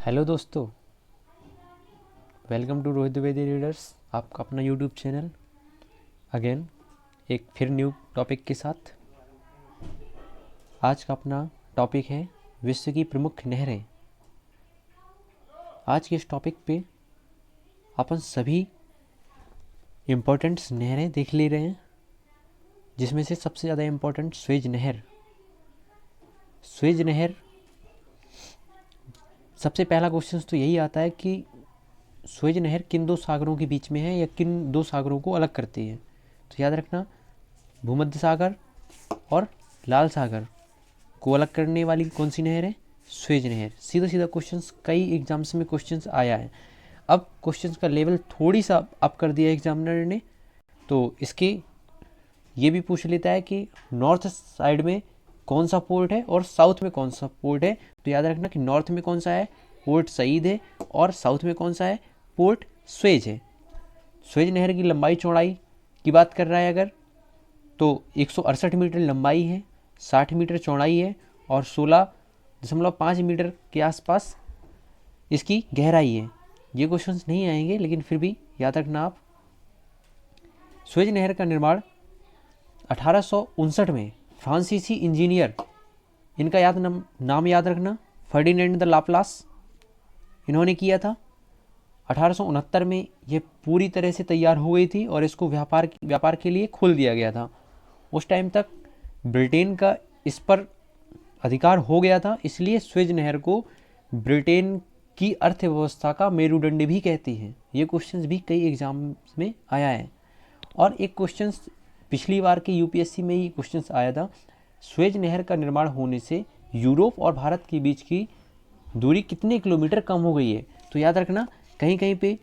Hello दोस्तों, welcome to Rohit Dwivedi readers, आपका अपना यूट्यूब चैनल। अगेन एक फिर न्यू टॉपिक के साथ। आज का अपना टॉपिक है विश्व की प्रमुख नहरें। आज के इस टॉपिक पे अपन सभी इम्पोर्टेंट नहरें देख ले रहे हैं, जिसमें से सबसे ज़्यादा इम्पोर्टेंट स्वेज नहर। स्वेज नहर, सबसे पहला क्वेश्चन तो यही आता है कि स्वेज नहर किन दो सागरों के बीच में है या किन दो सागरों को अलग करती है। तो याद रखना, भूमध्य सागर और लाल सागर को अलग करने वाली कौन सी नहर है? स्वेज नहर। सीधा सीधा क्वेश्चंस कई एग्जाम्स में क्वेश्चंस आया है। अब क्वेश्चंस का लेवल थोड़ी सा अप कर दिया एग्जामिनर ने, तो इसके ये भी पूछ लेता है कि नॉर्थ साइड में कौन सा पोर्ट है और साउथ में कौन सा पोर्ट है। तो याद रखना कि नॉर्थ में कौन सा है, पोर्ट सईद है, और साउथ में कौन सा है, पोर्ट स्वेज है। स्वेज नहर की लंबाई चौड़ाई की बात कर रहा है अगर, तो 168 मीटर लंबाई है, 60 मीटर चौड़ाई है और 16.5 मीटर के आसपास इसकी गहराई है। ये क्वेश्चंस नहीं आएंगे, लेकिन फिर भी याद रखना आप। स्वेज नहर का निर्माण 1859 में फ्रांसीसी इंजीनियर, इनका नाम याद रखना, फर्डिनेंड द लाप्लास, इन्होंने किया था। 1869 में ये पूरी तरह से तैयार हो गई थी और इसको व्यापार के लिए खोल दिया गया था। उस टाइम तक ब्रिटेन का इस पर अधिकार हो गया था, इसलिए स्वेज नहर को ब्रिटेन की अर्थव्यवस्था का मेरुदंड भी कहती है। ये क्वेश्चंस भी कई एग्जाम्स में आया है। और एक क्वेश्चन पिछली बार के यूपीएससी में ही क्वेश्चंस आया था, स्वेज नहर का निर्माण होने से यूरोप और भारत के बीच की दूरी कितने किलोमीटर कम हो गई है। तो याद रखना, कहीं कहीं पे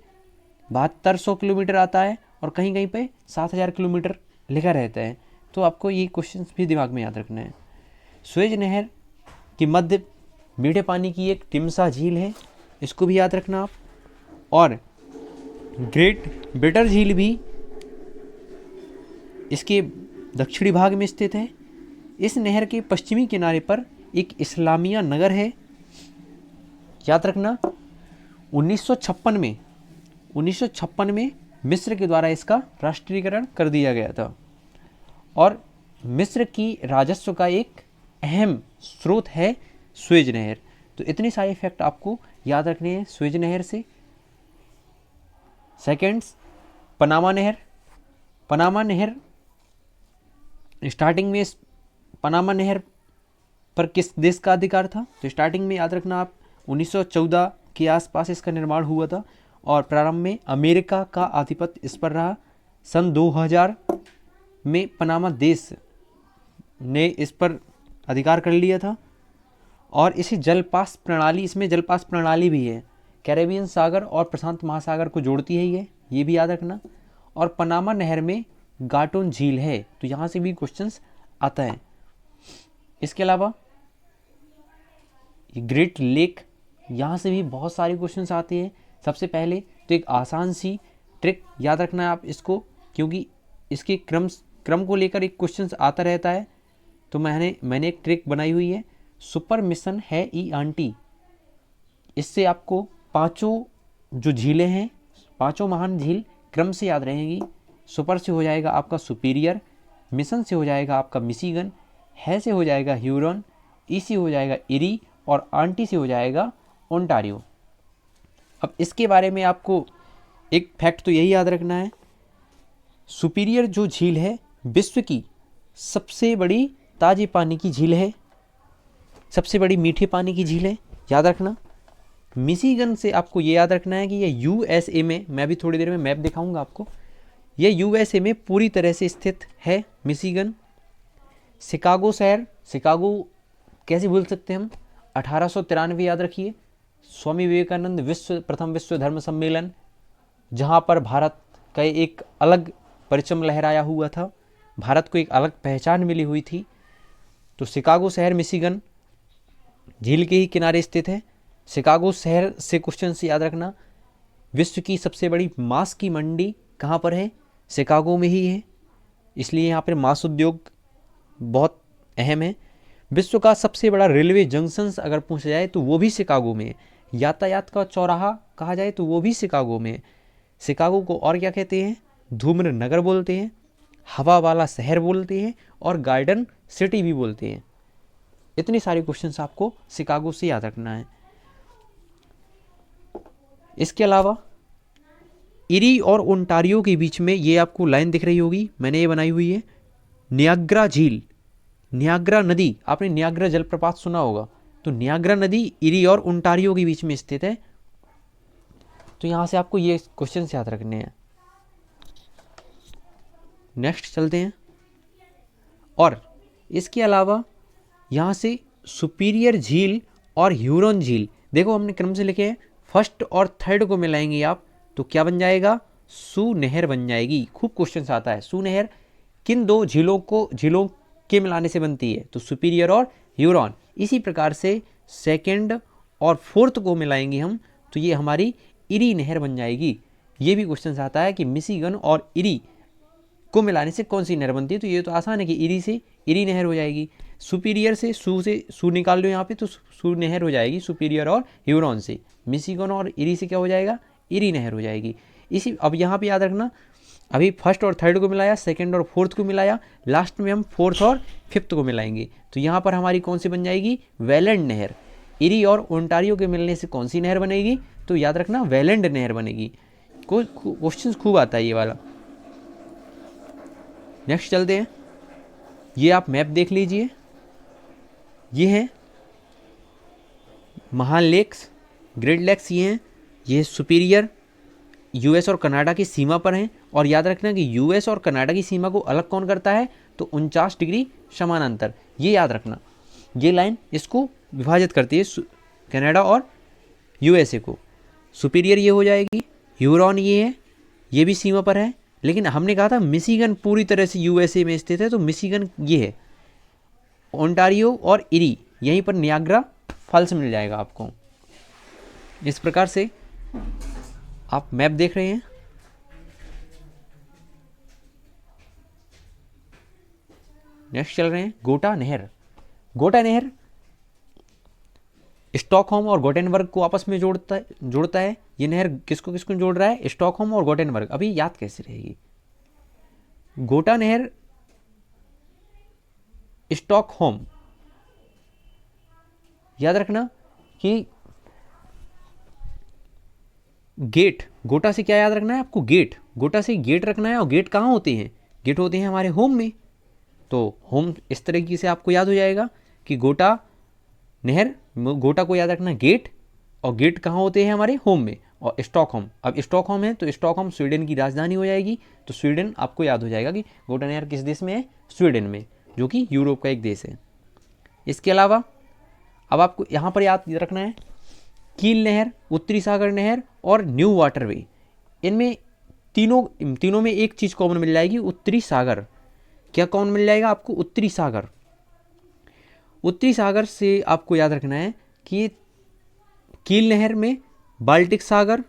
7200 किलोमीटर आता है और कहीं कहीं पे 7000 किलोमीटर लिखा रहता है। तो आपको ये क्वेश्चंस भी दिमाग में याद रखना है। स्वेज नहर के मध्य मीठे पानी की एक टिम्सा झील है, इसको भी याद रखना आप। और ग्रेट बिटर झील भी इसके दक्षिणी भाग में स्थित है। इस नहर के पश्चिमी किनारे पर एक इस्लामिया नगर है। याद रखना, 1956 में मिस्र के द्वारा इसका राष्ट्रीयकरण कर दिया गया था और मिस्र की राजस्व का एक अहम स्रोत है स्वेज नहर। तो इतने सारे फैक्ट आपको याद रखने हैं स्वेज नहर से। सेकेंड्स, पनामा नहर। पनामा नहर स्टार्टिंग में पनामा नहर पर किस देश का अधिकार था? तो स्टार्टिंग में याद रखना आप, 1914 के आसपास इसका निर्माण हुआ था और प्रारंभ में अमेरिका का आधिपत्य इस पर रहा। सन 2000 में पनामा देश ने इस पर अधिकार कर लिया था और इसमें जलपास प्रणाली भी है। कैरेबियन सागर और प्रशांत महासागर को जोड़ती है ये भी याद रखना। और पनामा नहर में गाटोन झील है, तो यहाँ से भी क्वेश्चंस आता है। इसके अलावा ग्रेट लेक, यहाँ से भी बहुत सारे क्वेश्चंस आते हैं। सबसे पहले तो एक आसान सी ट्रिक याद रखना है आप इसको, क्योंकि इसके क्रम को लेकर एक क्वेश्चंस आता रहता है। तो मैंने एक ट्रिक बनाई हुई है, सुपर मिशन है ई आंटी। इससे आपको पांचों जो झीलें हैं, पांचों महान झील क्रम से याद रहेंगी। सुपर से हो जाएगा आपका सुपीरियर, मिशन से हो जाएगा आपका मिशिगन, है से हो जाएगा ह्यूरॉन, ई से हो जाएगा इरी और आंटी से हो जाएगा ओंटारियो। अब इसके बारे में आपको एक फैक्ट तो यही याद रखना है, सुपीरियर जो झील है विश्व की सबसे बड़ी ताजे पानी की झील है, सबसे बड़ी मीठे पानी की झील है, याद रखना। मिशिगन से आपको ये याद रखना है कि ये यूएसए में, मैं भी थोड़ी देर में मैप दिखाऊंगा आपको, ये यूएसए में पूरी तरह से स्थित है मिशिगन। शिकागो शहर, शिकागो कैसे भूल सकते हैं हम, 1893 याद रखिए, स्वामी विवेकानंद प्रथम विश्व धर्म सम्मेलन, जहाँ पर भारत का एक अलग परचम लहराया हुआ था, भारत को एक अलग पहचान मिली हुई थी। तो शिकागो शहर मिशिगन झील के ही किनारे स्थित है। शिकागो शहर से क्वेश्चन से याद रखना, विश्व की सबसे बड़ी मांस की मंडी कहाँ पर है? शिकागो में ही है, इसलिए यहाँ पर मांस उद्योग बहुत अहम है। विश्व का सबसे बड़ा रेलवे जंक्शन अगर पूछा जाए तो वो भी शिकागो में है, यातायात का चौराहा कहा जाए तो वो भी शिकागो में है। शिकागो को और क्या कहते हैं? धूम्र नगर बोलते हैं, हवा वाला शहर बोलते हैं और गार्डन सिटी भी बोलते हैं। इतने सारे क्वेश्चंस आपको शिकागो से याद रखना है। इसके अलावा इरी और ओंटारियो के बीच में ये आपको लाइन दिख रही होगी, मैंने ये बनाई हुई है, नियाग्रा झील, नियाग्रा नदी, आपने नियाग्रा जलप्रपात सुना होगा, तो नियाग्रा नदी इरी और ओंटारियो के बीच में स्थित है। तो यहाँ से आपको ये क्वेश्चन याद रखने हैं। नेक्स्ट चलते हैं। और इसके अलावा यहाँ से सुपीरियर झील और ह्यूरॉन झील, देखो हमने क्रम से लिखे हैं, फर्स्ट और थर्ड को मिलाएंगे आप तो क्या बन जाएगा? सू नहर बन जाएगी। खूब क्वेश्चन आता है, सू नहर किन दो झीलों के मिलाने से बनती है? तो सुपीरियर और ह्यूरॉन। इसी प्रकार से सेकंड और फोर्थ को मिलाएंगे हम तो ये हमारी इरी नहर बन जाएगी। ये भी क्वेश्चन आता है कि मिशिगन और इरी को मिलाने से कौन सी नहर बनती है? तो ये तो आसान है कि इरी से इरी नहर हो जाएगी। सुपीरियर से सू निकाल लो यहाँ पे तो सू नहर हो जाएगी सुपीरियर और ह्यूरॉन से। मिशिगन और इरी से क्या हो जाएगा? इरी नहर हो जाएगी। इसी अब यहाँ पे याद रखना, अभी फर्स्ट और थर्ड को मिलाया, सेकंड और फोर्थ को मिलाया, लास्ट में हम फोर्थ और फिफ्थ को मिलाएंगे तो यहाँ पर हमारी कौन सी बन जाएगी? वेलेंड नहर। इरी और ओंटारियो के मिलने से कौन सी नहर बनेगी? तो याद रखना वेलेंड नहर बनेगी। क्वेश्चन खूब आता है ये वाला। नेक्स्ट चलते हैं। ये आप मैप देख लीजिए, ये हैं महान लेक्स, ग्रेट लेक्स ये हैं, ये सुपीरियर यूएस और कनाडा की सीमा पर हैं। और याद रखना कि यूएस और कनाडा की सीमा को अलग कौन करता है? तो 49 डिग्री समानांतर। ये याद रखना, ये लाइन इसको विभाजित करती है कनाडा और यूएसए को। सुपीरियर ये हो जाएगी, ह्यूरॉन ये है, ये भी सीमा पर है, लेकिन हमने कहा था मिशिगन पूरी तरह से यूएसए में स्थित है तो मिशिगन ये है। ओंटारियो और इरी यहीं पर नियाग्रा फॉल्स मिल जाएगा आपको। इस प्रकार से आप मैप देख रहे हैं। नेक्स्ट चल रहे हैं गोटा नहर। गोटा नहर स्टॉकहोम और गोटेनबर्ग को आपस में जोड़ता है। ये नहर किसको किसको जोड़ रहा है? स्टॉकहोम और गोटेनबर्ग। अभी याद कैसे रहेगी? गोटा नहर स्टॉकहोम, याद रखना कि गेट, गोटा से क्या याद रखना है आपको? गेट, गोटा से गेट रखना है। और गेट कहाँ होते हैं? गेट होते हैं हमारे होम में। तो होम इस तरीके से आपको याद हो जाएगा कि गोटा नहर, गोटा को याद रखना गेट, और गेट कहाँ होते हैं? हमारे होम में। और स्टॉकहोम, अब स्टॉकहोम है तो स्टॉकहोम स्वीडन की राजधानी हो जाएगी। तो स्वीडन आपको याद हो जाएगा कि गोटा नहर किस देश में है? स्वीडन में, जो कि यूरोप का एक देश है। इसके अलावा अब आपको यहाँ पर याद रखना है कील नहर, उत्तरी सागर नहर और न्यू वाटरवे। इनमें तीनों में एक चीज़ कॉमन मिल जाएगी, उत्तरी सागर। क्या कॉमन मिल जाएगा आपको? उत्तरी सागर। उत्तरी सागर से आपको याद रखना है कि कील नहर में बाल्टिक सागर,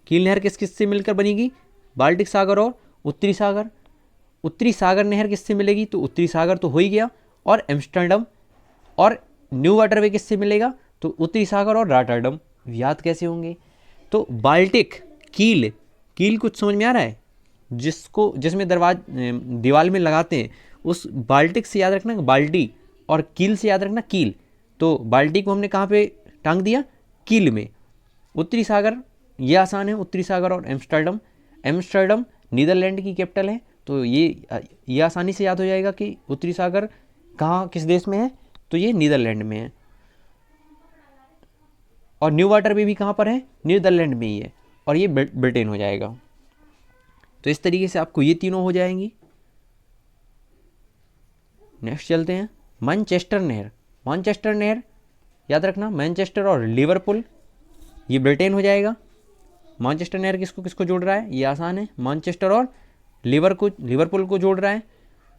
कील नहर किस किस से मिलकर बनेगी? बाल्टिक सागर और उत्तरी सागर। उत्तरी सागर नहर किससे मिलेगी? तो उत्तरी सागर तो हो ही गया, और एम्स्टर्डम। और न्यू वाटरवे किससे मिलेगा? तो उत्तरी सागर और रॉटरडम। याद कैसे होंगे? तो बाल्टिक, कील, कील कुछ समझ में आ रहा है? जिसमें दीवार में लगाते हैं, उस बाल्टिक से याद रखना बाल्टी, और कील से याद रखना कील। तो बाल्टी को हमने कहाँ पे टांग दिया? कील में। उत्तरी सागर ये आसान है, उत्तरी सागर और एम्स्टर्डम। एम्स्टर्डम नीदरलैंड की कैपिटल है, तो ये आसानी से याद हो जाएगा कि उत्तरी सागर कहाँ किस देश में है? तो ये नीदरलैंड में है। और न्यू वाटरवे भी कहाँ पर है? नीदरलैंड में ही है, और ये ब्रिटेन हो जाएगा। तो इस तरीके से आपको ये तीनों हो जाएंगी। नेक्स्ट चलते हैं मैनचेस्टर नहर। मैनचेस्टर नहर याद रखना, मैनचेस्टर और लिवरपूल, ये ब्रिटेन हो जाएगा। मैनचेस्टर नहर किसको किसको जोड़ रहा है? ये आसान है, मैनचेस्टर और लिवरपूल को जोड़ रहा है।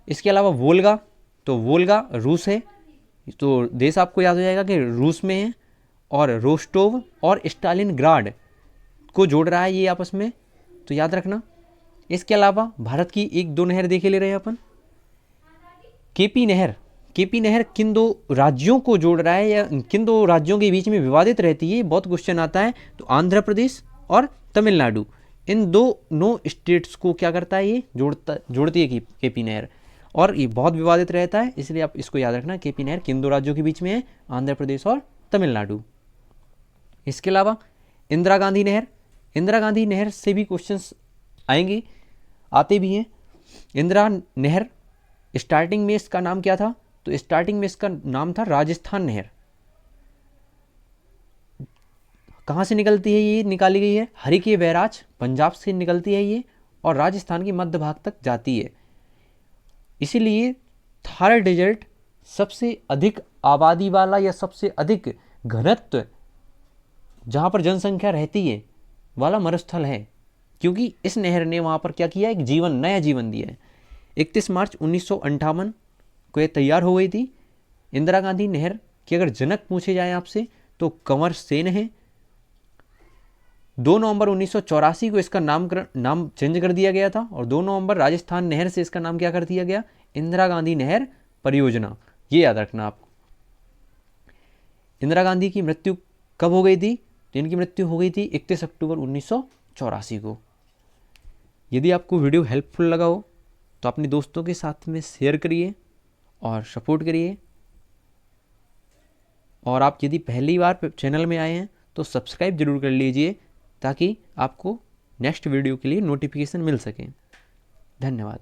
इसके अलावा वोल्गा, तो वोल्गा रूस है, तो देश आपको याद हो जाएगा कि रूस में है। और रोस्टोव और स्टालिनग्राड को जोड़ रहा है ये आपस में, तो याद रखना। इसके अलावा भारत की एक दो नहर देखे ले रहे हैं अपन। केपी नहर, केपी नहर किन दो राज्यों को जोड़ रहा है या किन दो राज्यों के बीच में विवादित रहती है, बहुत क्वेश्चन आता है। तो आंध्र प्रदेश और तमिलनाडु, इन दोनों स्टेट्स को क्या करता है, ये जोड़ती है केपी नहर, और ये बहुत विवादित रहता है, इसलिए आप इसको याद रखना। केपी नहर किन दो राज्यों के बीच में है, आंध्र प्रदेश और तमिलनाडु। इसके अलावा इंदिरा गांधी नहर, इंदिरा गांधी नहर से भी क्वेश्चंस आएंगे, आते भी हैं। इंदिरा नहर स्टार्टिंग में इसका नाम क्या था, तो स्टार्टिंग में इसका नाम था राजस्थान नहर। कहाँ से निकलती है, ये निकाली गई है हरिके बैराज, पंजाब से निकलती है ये, और राजस्थान के मध्य भाग तक जाती है। इसीलिए थार डेजर्ट सबसे अधिक आबादी वाला या सबसे अधिक घनत्व जहाँ पर जनसंख्या रहती है वाला मरुस्थल है, क्योंकि इस नहर ने वहाँ पर क्या किया, एक जीवन, नया जीवन दिया है। 31 मार्च 1958 को ये तैयार हो गई थी। इंदिरा गांधी नहर के अगर जनक पूछे जाए आपसे तो कंवर सेन है। 2 नवंबर 1984 को इसका नाम चेंज कर दिया गया था, और 2 नवंबर राजस्थान नहर से इसका नाम क्या कर दिया गया, इंदिरा गांधी नहर परियोजना। ये याद रखना आपको। इंदिरा गांधी की मृत्यु कब हो गई थी, तो इनकी मृत्यु हो गई थी 31 अक्टूबर 1984 को। यदि आपको वीडियो हेल्पफुल लगा हो तो अपने दोस्तों के साथ में शेयर करिए और सपोर्ट करिए, और आप यदि पहली बार चैनल में आए हैं तो सब्सक्राइब जरूर कर लीजिए, ताकि आपको नेक्स्ट वीडियो के लिए नोटिफिकेशन मिल सके। धन्यवाद।